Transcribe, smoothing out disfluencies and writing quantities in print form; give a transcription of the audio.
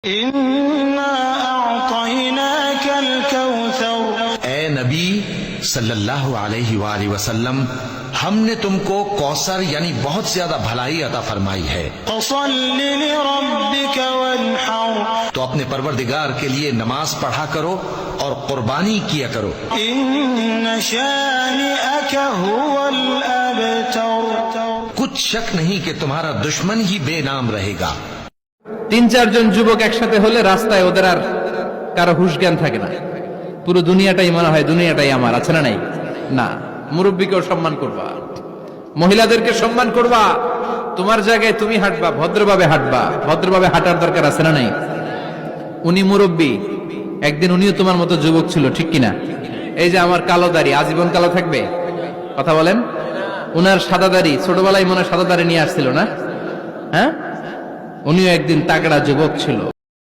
ए नबी सल्लल्लाहु अलैहि वसल्लम, हमने तुमको कौसर यानी बहुत ज्यादा भलाई अता फरमाई है। तो अपने परवरदिगार के लिए नमाज पढ़ा करो और कुर्बानी किया करो। कुछ शक नहीं कि तुम्हारा दुश्मन ही बेनाम रहेगा। 3-4 জন যুবক একসাথে হলে রাস্তায় ওদের আর কারো হুঁশ জ্ঞান থাকে না, পুরো দুনিয়াটাই মনে হয় দুনিয়াটাই আমার, আছে না নাই? না, মুরব্বীকেও সম্মান করবা, মহিলাদেরকে সম্মান করবা, তোমার জায়গায় তুমি হাঁটবা, ভদ্রভাবে হাঁটবা, ভদ্রভাবে হাঁটার দরকার আছে না নাই? উনি মুরব্বী, একদিন উনিও তোমার মতো যুবক ছিল, ঠিক কিনা? এই যে আমার কালো দাড়ি আজীবন কালো থাকবে? কথা বলেন। উনার সাদা দাড়ি ছোটবেলায় মনে সাদা দাড়ি নিয়ে আসছিল না? হ্যাঁ, উনিও একদিন তাগড়া যুবক ছিল।